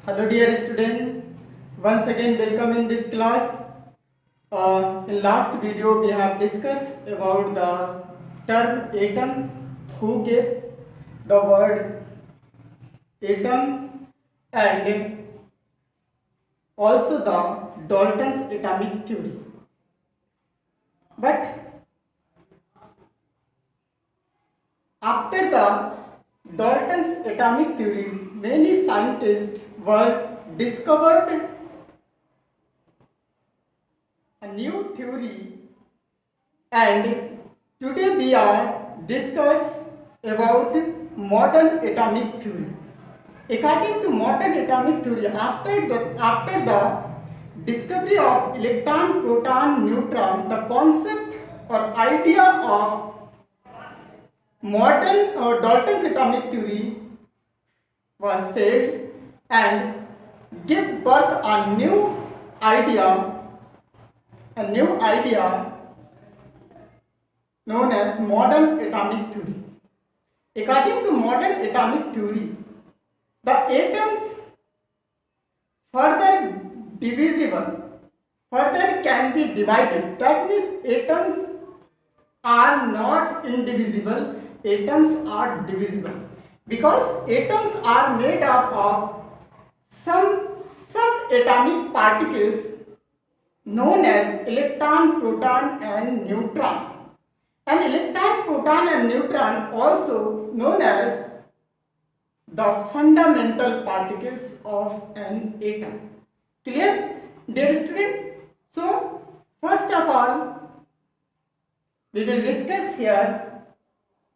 Hello dear student, once again welcome in this class. In last video we have discussed about the term atoms, who gave the word atom, and also the Dalton's atomic theory. But after the Dalton's atomic theory, many scientists were discovered a new theory, and today we are discuss about modern atomic theory. According to modern atomic theory, after the discovery of electron, proton, neutron, the concept or idea of modern or Dalton's atomic theory was failed and give birth idea, a new idea known as modern atomic theory. According to modern atomic theory, the atoms further divisible, further can be divided. That means atoms are not indivisible, atoms are divisible, because atoms are made up of some subatomic particles known as electron, proton and neutron. And electron, proton and neutron also known as the fundamental particles of an atom. Clear, dear student? So, first of all, we will discuss here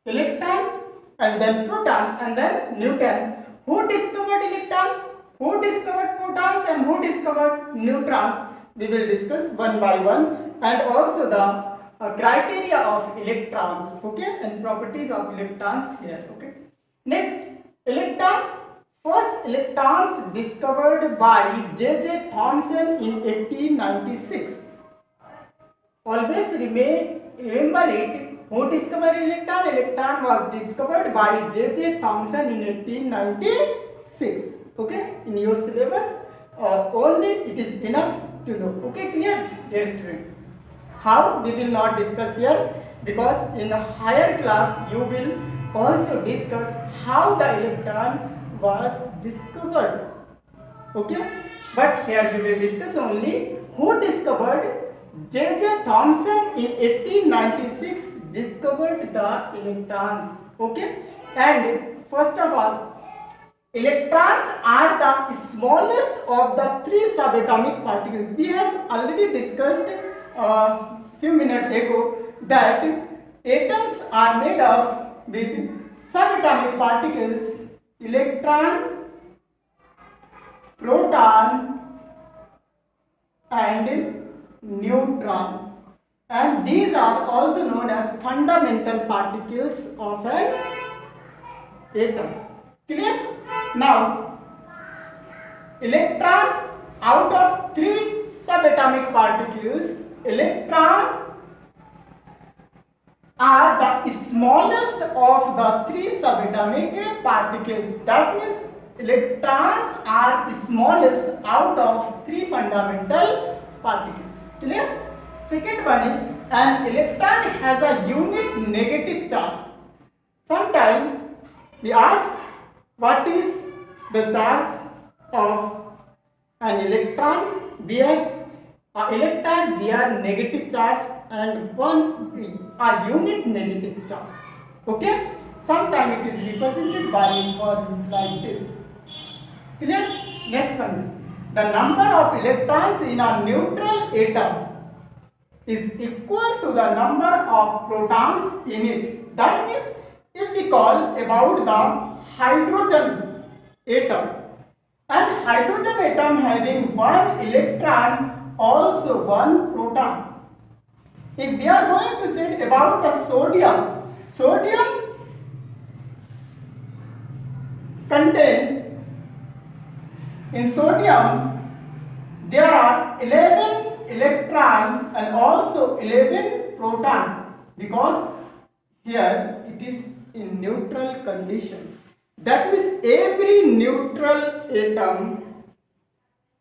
electron and then proton and then neutron. Who discovered electron? Who discovered protons and who discovered neutrons? We will discuss one by one, and also the criteria of electrons, okay, and properties of electrons here, okay. Next, electrons. First electrons discovered by J.J. Thomson in 1896. Always remember it. Who discovered electron? Electron was discovered by J.J. Thomson in 1896. Okay, in your syllabus, only it is enough to know. Okay, clear, dear student? How we will not discuss here, because in a higher class you will also discuss how the electron was discovered. Okay, but here we will discuss only who discovered. J.J. Thomson in 1896 discovered the electrons. Okay, and first of all, electrons are the smallest of the three subatomic particles. We have already discussed few minutes ago that atoms are made of with subatomic particles: electron, proton and neutron, and these are also known as fundamental particles of an atom. Clear? Now, electron, out of three subatomic particles, electron are the smallest of the three subatomic particles. That means electrons are the smallest out of three fundamental particles. Clear? Second one is, an electron has a unit negative charge. Sometimes we asked what is the charge of an electron. Where an electron bear negative charge and a unit negative charge. Okay? Sometimes it is represented by one like this. Clear? Next one is, the number of electrons in a neutral atom is equal to the number of protons in it. That means if we call about the hydrogen atom, and hydrogen atom having one electron, also one proton. If we are going to say about the sodium contain, in sodium there are 11 electron and also 11 proton, because here it is in neutral condition. That means every neutral atom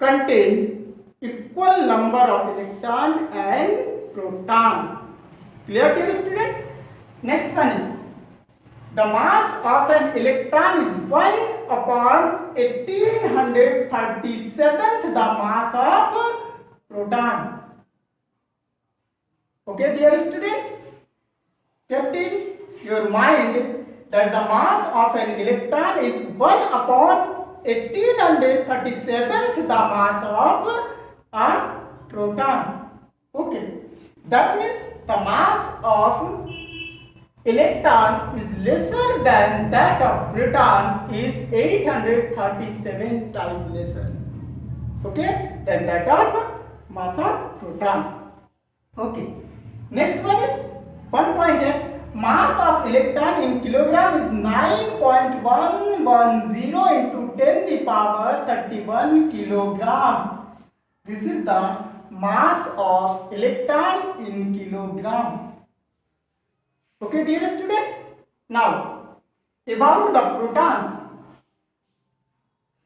contain equal number of electron and proton. Clear, dear student? Next one is the mass of an electron is 1 upon 1837th the mass of proton. Okay, dear student? Kept in your mind that the mass of an electron is 1 upon 1837th the mass of a proton. Okay, that means the mass of electron is lesser than that of proton is 837 times lesser. Okay, than that of mass of proton. Okay, next one is 1.8. Mass of electron in kilogram is 9.110 into 10 the power 31 kilogram. This is the mass of electron in kilogram. Okay, dear student. Now, about the protons.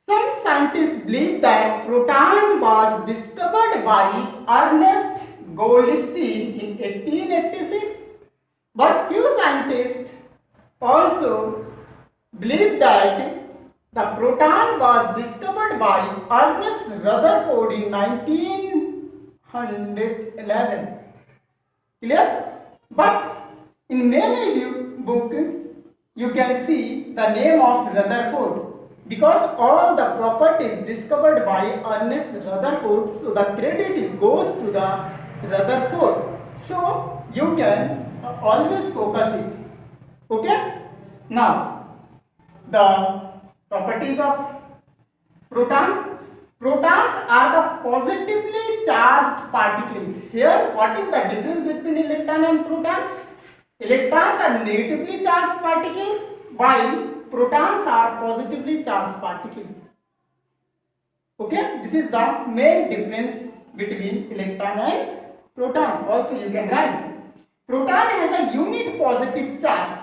Some scientists believe that proton was discovered by Ernest Goldstein in 1886. But few scientists also believe that the proton was discovered by Ernest Rutherford in 1911. Clear? But in many book you can see the name of Rutherford because all the properties discovered by Ernest Rutherford, so the credit goes to the Rutherford. So you can always focus it. Okay, now the properties of protons. Protons are the positively charged particles. Here what is the difference between electron and proton? Electrons are negatively charged particles while protons are positively charged particles. Okay, this is the main difference between electron and proton. Also you can write. Proton has a unit positive charge.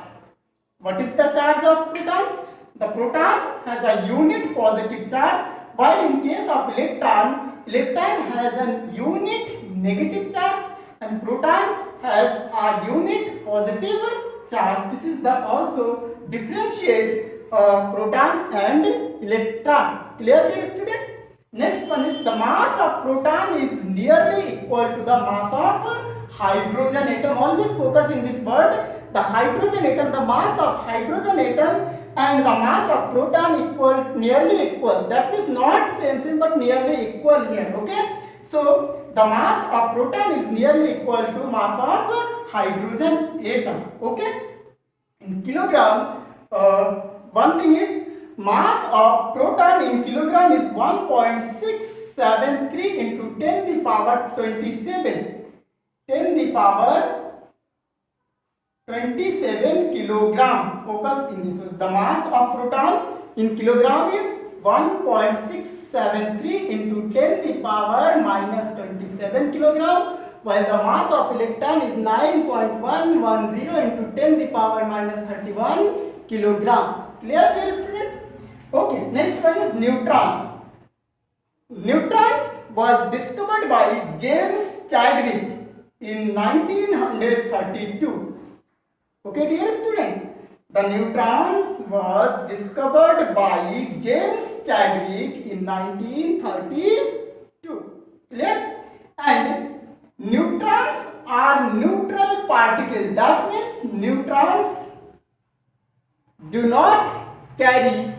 What is the charge of proton? The proton has a unit positive charge, while in case of electron, electron has a unit negative charge and proton has a unit positive charge. This is the also differentiate proton and electron. Clear, dear student? Next one is the mass of proton is nearly equal to the mass of hydrogen atom. Always focus in this word. The hydrogen atom, the mass of hydrogen atom and the mass of proton nearly equal. That is not same but nearly equal here. Okay. So the mass of proton is nearly equal to mass of hydrogen atom. Okay. In kilogram, one thing is mass of proton in kilogram is 1.673 into 10 the power 27. 10 the power 27 kilogram. Focus in this one. The mass of proton in kilogram is 1.673 into 10 the power minus 27 kilogram, while the mass of electron is 9.110 into 10 the power minus 31 kilogram. Clear, dear student? Okay, next one is neutron. Neutron was discovered by James Chadwick in 1932. Okay, dear student, the neutrons was discovered by James Chadwick in 1932. Clear? And neutrons are neutral particles. That means neutrons do not carry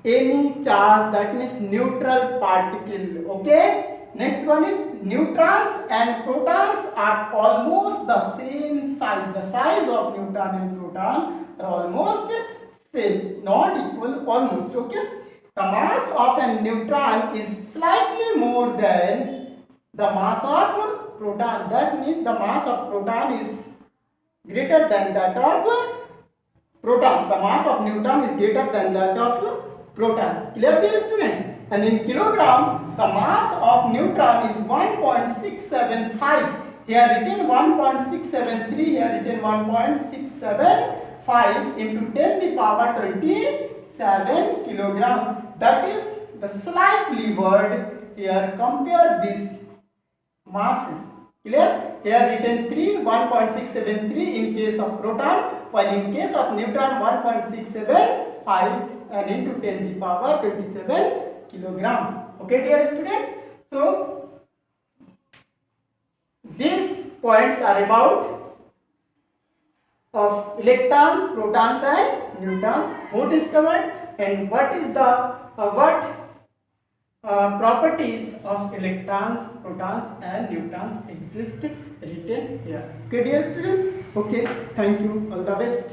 any charge. That means neutral particle. Okay. Next one is neutrons and protons are almost the same size. The size of neutron and proton are almost same, not equal, almost. Okay. The mass of a neutron is slightly more than the mass of proton. That means the mass of proton is greater than that of proton. The mass of neutron is greater than that of proton. Clear, dear student? And in kilogram, the mass of neutron is 1.675. Here written 1.673. Here written 1.675 into 10 the power 27 kilogram. That is the slightly word here compare these masses. Clear? Here written 3, 1.673 in case of proton, while in case of neutron 1.675 and into 10 to the power 27 kilogram. Okay, dear student. So these points are about of electrons, protons and neutrons who discovered, and what is the properties of electrons, protons and neutrons exist written here. Okay, dear students. Okay, thank you. All the best.